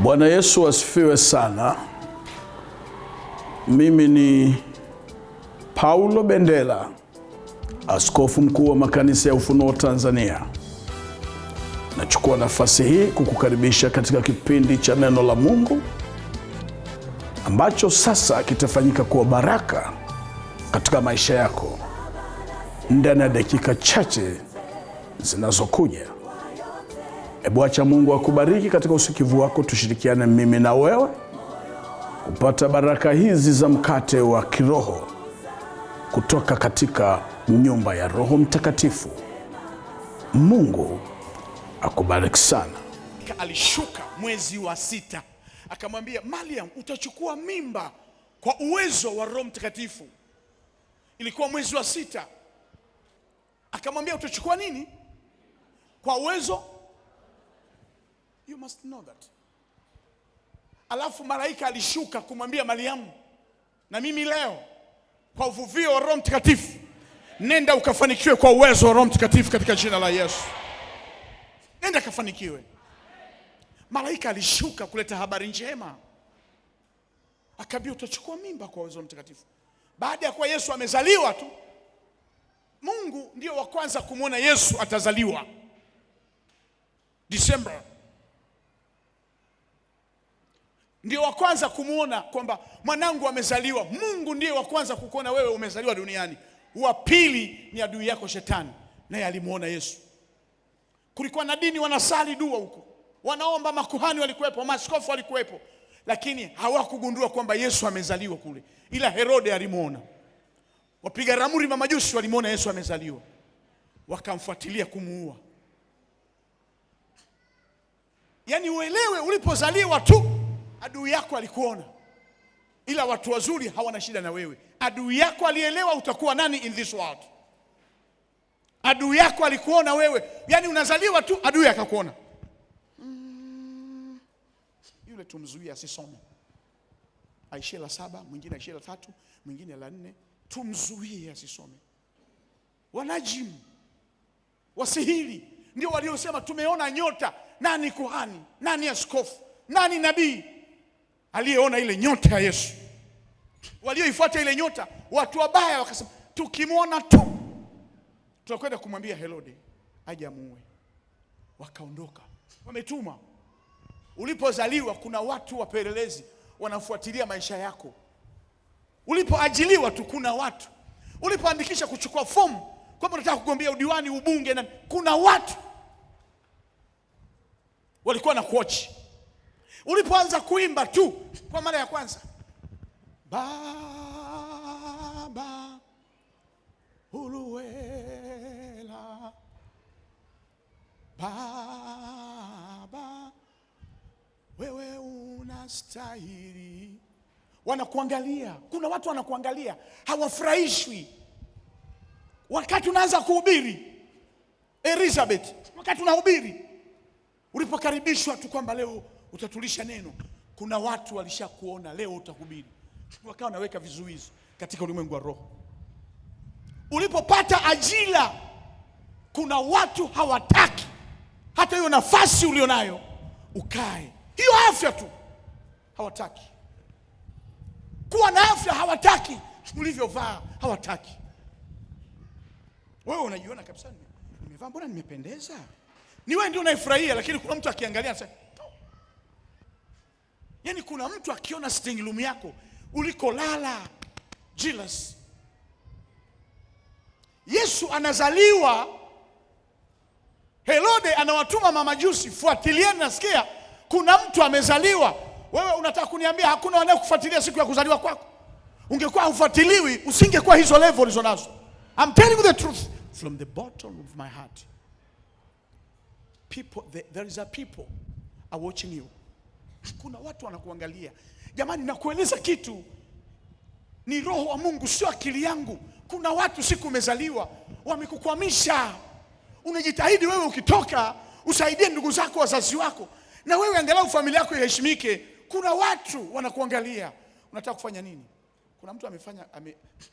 Bwana Yesu asifiwe sana. Mimi ni Paulo Bendela, askofu mkuu wa makanisa ya Ufunuo Tanzania. Nachukua nafasi hii kukukaribisha katika kipindi cha neno la Mungu ambacho sasa kitafanyika kuwa baraka katika maisha yako ndani ya dakika chache zinazokuja. Hebu acha Mungu akubariki katika usikivu wako. Tushirikiane mimi na wewe kupata baraka hizi za mkate wa kiroho kutoka katika nyumba ya Roho Mtakatifu. Mungu akubariki sana. Alishuka mwezi wa 6 akamwambia Mariam, utachukua mimba kwa uwezo wa Roho Mtakatifu. Ilikuwa mwezi wa 6. Akamwambia utachukua nini? Kwa uwezo. You must know that. Alafu malaika alishuka kumwambia Mariamu, na mimi leo kwa uvuvio wa Roho Mtakatifu, nenda ukafanikiwe kwa uwezo wa Roho Mtakatifu katika jina la Yesu. Nenda kafanikiwe. Malaika alishuka kuleta habari njema. Akaambia utachukua mimba kwa uwezo wa Mtakatifu. Baada ya kuwa Yesu amezaliwa tu, Mungu ndio wa kwanza kumuona Yesu atazaliwa. December. Ndio wa kwanza kumuona kwamba mwanangu amezaliwa. Mungu ndiye wa kwanza kukuona wewe umezaliwa duniani. Wa pili ni adui yako Shetani, naye alimuona Yesu. Kulikuwa na dini wanasali dua huko, wanaomba, makuhani walikuwepo, maaskofu walikuwepo, lakini hawakugundua kwamba Yesu amezaliwa kule. Ila Herode alimuona. Wapiga ramuri mamajusi walimuona Yesu amezaliwa, wakamfuatilia kumuua. Yaani uelewe, ulipozaliwa tu adui yako alikuona. Ila watu wazuri hawana shida na wewe. Adui yako alielewa utakuwa nani in this world. Adui yako alikuona wewe. Yaani unazaliwa tu adui akakuona. Yule tumzuie asisome. Aishie la 7, mwingine aishie la 3, mwingine la 4. Tumzuie asisome. Wanajimu, wasihiri ndio waliosema tumeona nyota. Nani kuhani? Nani askofu? Nani nabii aliyeona ile nyota ya Yesu? Walioifuata ile nyota watu wabaya wakasema tukimwona tu tutakwenda kumwambia Herode aje amuue. Wakaondoka. Wametuma. Ulipozaliwa kuna watu wapelelezi wanafuatilia maisha yako. Ulipoajiliwa tu kuna watu. Ulipoandikisha kuchukua fomu kwamba unataka kugombea udiwani, ubunge, na kuna watu walikuwa na kuochi. Ulipoanza kuimba tu kwa mara ya kwanza, Baba Uluwela, Baba wewe unastahili. Wanakuangalia. Kuna watu wanakuangalia, hawafurahishwi. Wakati unaanza kuhubiri, Elizabeth, wakati unahubiri, ulipokaribishwa tu kwamba leo utatulisha neno, kuna watu walishakuona leo utahubiri, wakawa naweka vizuizi katika ulimwengu wa roho. Ulipopata ajira, kuna watu hawataki hata hiyo nafasi ulionayo ukae. Hiyo afya tu hawataki. Kuwa na afya hawataki. Ulivyovaa hawataki. Wewe unajiona kabisa nimevaa, mbona nimependeza? Ni wewe ndio unaifurahia, lakini kuna mtu akiangalia anasema, yaani kuna mtu akiona sitting room yako ulikolala, jealous. Yesu anazaliwa, Herode anawatuma mamajusi, fuatilieni, nasikia kuna mtu amezaliwa. Wewe unataka kuniambia hakuna wanaokufuatilia siku ya kuzaliwa kwako? Ungekuwa hufuatiliwi, usingekuwa hizo level ulizonazo. I'm telling you the truth from the bottom of my heart. There is a people are watching you. Kuna watu wanakuangalia. Jamani, nakueleza kitu, ni roho wa Mungu, sio akili yangu. Kuna watu siku umezaliwa wamekukwamisha. Unajitahidi wewe ukitoka usaidie ndugu zako, wazazi wako, na wewe angalau familia yako iheshimike. Kuna watu wanakuangalia. Unataka kufanya nini? Kuna mtu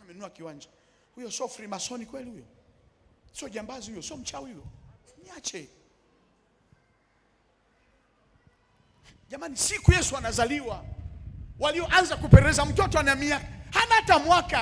amenunua kiwanja. Huyo sio Freemason kweli huyo? Sio jambazi huyo? Sio mchawi huyo? Niache. Jamani, siku Yesu anazaliwa, walioanza kupeleleza mtoto ana miaka, hana hata mwaka,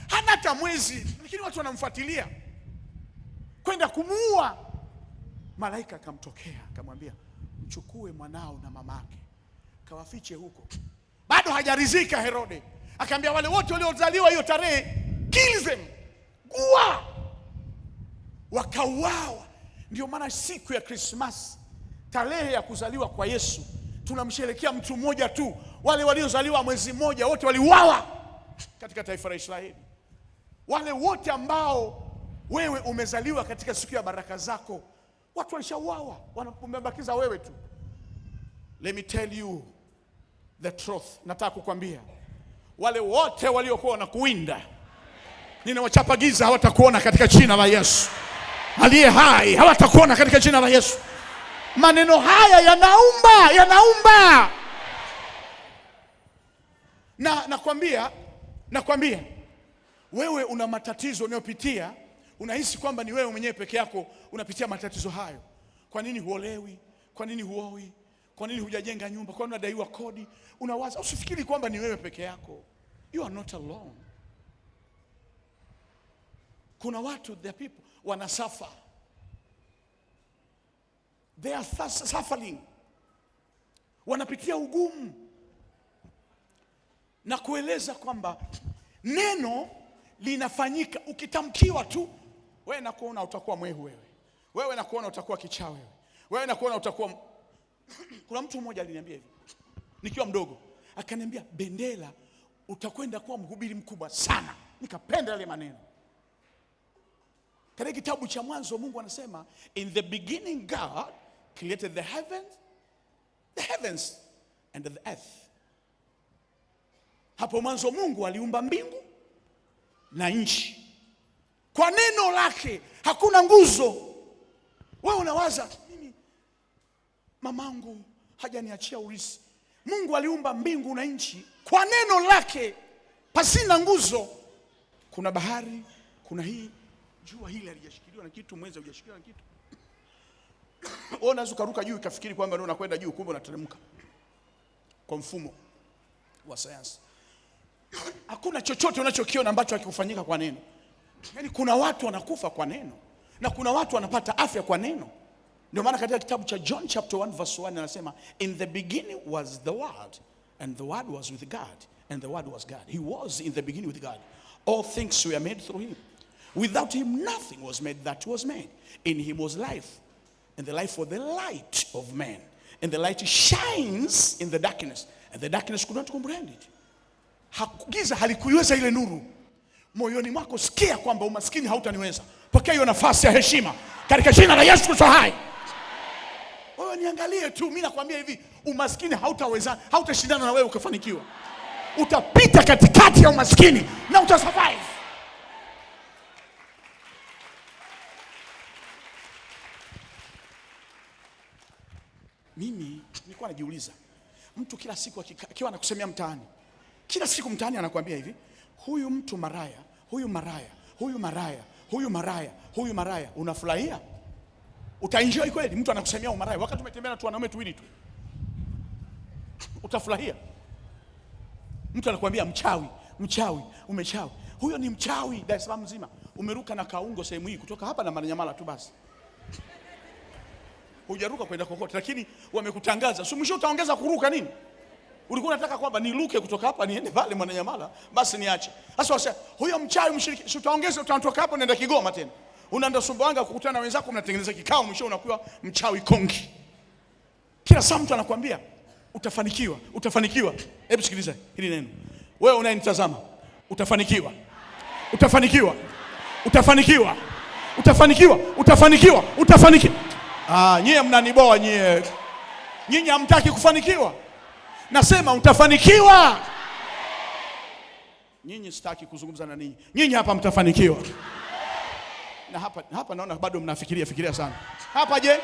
hana hata mwezi, lakini watu wanamfuatilia kwenda kumuua. Malaika akamtokea akamwambia, mchukue mwanao na mamake kawafiche huko. Bado hajaridhika Herode, akaambia wale wote waliozaliwa hiyo tarehe, kill them, kuua. Wakauawa. Ndio maana siku ya Krismasi, tarehe ya kuzaliwa kwa Yesu, tunamsherehekea mtu mmoja tu. Wale waliozaliwa mwezi mmoja wote waliuawa katika taifa la Israeli. Wale wote ambao wewe umezaliwa katika siku ya baraka zako, watu walishauawa, wamebakiza wewe tu. Let me tell you the truth. Nataka kukwambia, wale wote waliokuwa wanakuwinda, ninawachapa giza, hawatakuona katika jina la Yesu aliye hai, hawatakuona katika jina la Yesu. Maneno haya yanaumba. Nakwambia wewe una matatizo unayopitia, unahisi kwamba ni wewe mwenyewe peke yako unapitia matatizo hayo. Kwa nini huolewi? Kwa nini huoi? Kwa nini hujajenga nyumba? Kwa nini unadaiwa kodi? Unawaza, usifikiri kwamba ni wewe peke yako. You are not alone. Kuna watu, the people wanasuffer. They are suffering. Wanapitia ugumu. Na kueleza kwamba neno linafanyika ukitamkiwa tu. Wewe nakuona utakuwa mwehu wewe nakuona utakuwa kichaa wewe nakuona utakuwa Kuna mtu mmoja aliniambia hivi nikiwa mdogo, akaniambia, Bendela, utakwenda kuwa mhubiri mkubwa sana. Nikapenda yale maneno. Katika kitabu cha Mwanzo Mungu anasema, in the beginning God created the heavens and the earth. Hapo mwanzo Mungu aliumba mbingu na nchi kwa neno lake. Hakuna nguzo. Wewe unawaza, mimi mamangu hajaniachia urithi. Mungu aliumba mbingu na nchi kwa neno lake, pasina nguzo. Kuna bahari, kuna hii jua hili halijashikiliwa na kitu, mwezi hujashikiliwa na kitu. Wewe unaweza kuruka juu ukafikiri kwamba ndio unakwenda juu, kumbe unateremka kwa mfumo wa sayansi. Hakuna chochote unachokiona ambacho hakikufanyika kwa neno. Yaani kuna watu wanakufa kwa neno na kuna watu wanapata afya kwa neno. Ndio maana katika kitabu cha John chapter 1 verse 1 anasema, in the beginning was the word and the word was with God and the word was God. He was in the beginning with God. All things were made through him. Without him nothing was made that was made. In him was life, and the life was the light of man. And the light shines in the darkness, and the darkness could not comprehend it. Giza halikuiweza ile nuru. Moyoni mwako sikia kwamba umaskini hautaniweza. Pokea hiyo nafasi ya heshima katika jina la Yesu Kristo hai. Wewe niangalie tu, mimi nakwambia hivi, umaskini hautaweza, hautashindana na wewe ukafanikiwa. Utapita katikati ya umaskini na utasurvive. Mimi nilikuwa najiuliza, mtu kila siku akiwa anakusemea mtaani, kila siku mtaani anakuambia hivi, huyu mtu maraya, huyu maraya, huyu maraya, huyu maraya, huyu maraya, unafurahia? Utaenjoy kweli mtu anakusemea umaraya wakati umetembea na tu wanaume tuwili tu? Utafurahia? Mtu anakuambia mchawi, mchawi, umechawi. Huyo ni mchawi Dar es Salaam mzima. Umeruka na kaungo sehemu hii kutoka hapa na Manyamala tu basi. Hujaruka kwenda kokote, lakini wamekutangaza. So mwisho utaongeza kuruka nini? Ulikuwa unataka kwamba niruke kutoka hapa niende pale Mwananyamala, basi niache. Sasa wasa, huyo mchawi mshiriki, utaongeza, utatoka hapo nenda Kigoma tena. Unaenda Sumbawanga kukutana na wenzako, mnatengeneza kikao, mwisho unakuwa mchawi kongi. Kila saa mtu anakuambia utafanikiwa, utafanikiwa. Hebu sikiliza hili neno. Wewe unayenitazama, utafanikiwa. Utafanikiwa. Utafanikiwa. Utafanikiwa. Utafanikiwa. Utafanikiwa. Nyie mnaniboa nyie. Nyinyi hamtaki kufanikiwa. Nasema utafanikiwa. Nyinyi sitaki kuzungumza na ninyi. Nyinyi hapa mtafanikiwa. Na hapa naona bado mnafikiria sana. Hapa je?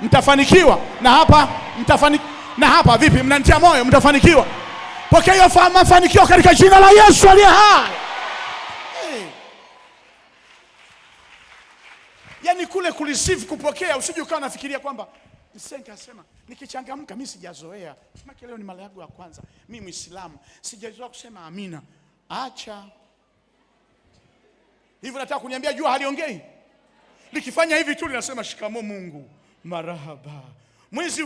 Mtafanikiwa. Na hapa mtafanikiwa. Na hapa vipi? Mnanitia moyo, mtafanikiwa. Pokea hiyo mafanikio katika jina la Yesu aliye hai. Yaani kule kureceive, kupokea, usije ukawa nafikiria kwamba Msenga asema nikichangamka mimi sijazoea. Maana leo ni mara yangu ya kwanza. Mimi Muislamu, sijazoea kusema amina. Acha. Hivyo nataka kuniambia jua haliongei? Likifanya hivi tu linasema shikamoo Mungu. Marahaba. Mwezi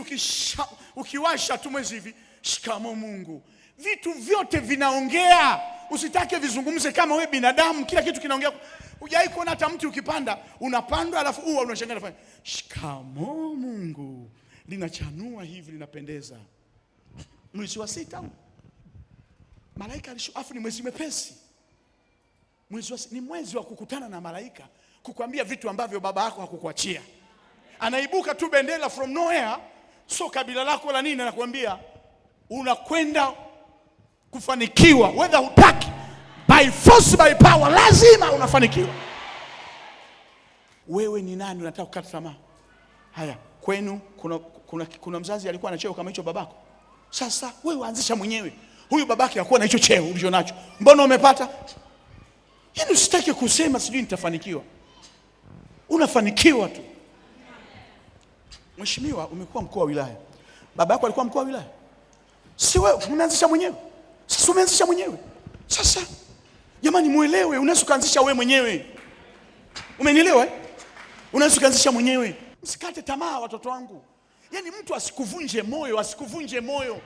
ukiwasha tu mwezi hivi, shikamoo Mungu. Vitu vyote vinaongea. Usitake vizungumze kama wewe binadamu, kila kitu kinaongea. Hujai kuona hata mti ukipanda, unapandwa alafu unashangaa unafanya shikamoo Mungu. Linachanua hivi, linapendeza. Mwezi wa 6 malaika alishuafu, ni mwezi mepesi. Ni mwezi wa kukutana na malaika, kukwambia vitu ambavyo baba yako hakukuachia. Anaibuka tu bendera from nowhere, so kabila lako la nini, anakuambia unakwenda kufanikiwa, whether hutaki, by force by power, lazima unafanikiwa. Wewe ni nani unataka kukata tamaa? Haya, kwenu kuna mzazi alikuwa na cheo kama hicho babako. Sasa wewe anzisha mwenyewe. Huyu babake hakuwa na hicho cheo ulicho nacho, mbona umepata? Yaani usitaki kusema sijui nitafanikiwa. Unafanikiwa tu. Mheshimiwa, umekuwa mkuu wa wilaya. Baba yako alikuwa mkuu wa wilaya. Si wewe unaanzisha mwenyewe. Sasa umeanzisha mwenyewe. Sasa jamani muelewe, unaweza kuanzisha wewe mwenyewe. Umenielewa? Unaweza kuanzisha mwenyewe. Msikate tamaa watoto wangu. Yaani mtu asikuvunje moyo, asikuvunje moyo.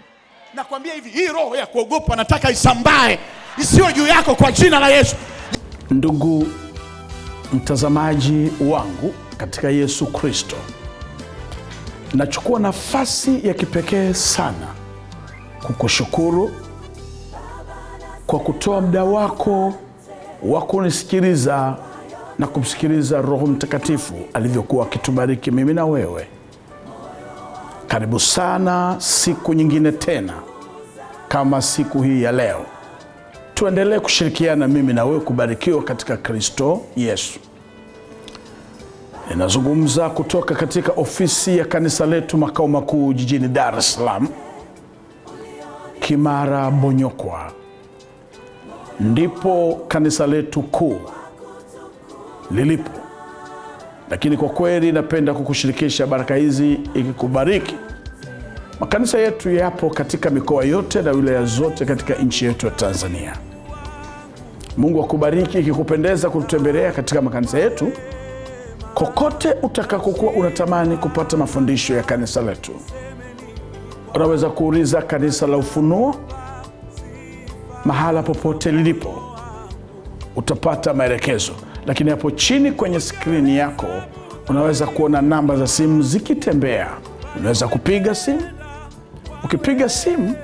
Nakwambia hivi, hii roho ya kuogopa nataka isambae, isiwe juu yako kwa jina la Yesu. Ndugu mtazamaji wangu katika Yesu Kristo, nachukua nafasi ya kipekee sana kukushukuru kwa kutoa muda wako wa kunisikiliza na kumsikiliza Roho Mtakatifu alivyokuwa akitubariki mimi na wewe. Karibu sana siku nyingine tena kama siku hii ya leo. Tuendelee kushirikiana mimi na wewe kubarikiwa katika Kristo Yesu. Ninazungumza kutoka katika ofisi ya kanisa letu makao makuu jijini Dar es Salaam, Kimara Bonyokwa. Ndipo kanisa letu kuu lilipo. Lakini kwa kweli napenda kukushirikisha baraka hizi ikikubariki. Makanisa yetu yapo katika mikoa yote na wilaya zote katika nchi yetu ya Tanzania. Mungu akubariki ikikupendeza kututembelea katika makanisa yetu. Kokote utakakokuwa unatamani kupata mafundisho ya kanisa letu, unaweza kuuliza Kanisa la Ufunuo. Mahala popote lilipo utapata maelekezo. Lakini hapo chini kwenye skrini yako unaweza kuona namba za simu zikitembea. Unaweza kupiga simu. Ukipiga simu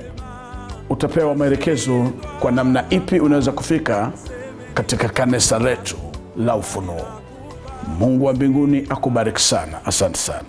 utapewa maelekezo kwa namna ipi unaweza kufika katika kanisa letu la Ufunuo. Mungu wa mbinguni akubariki sana. Asante sana.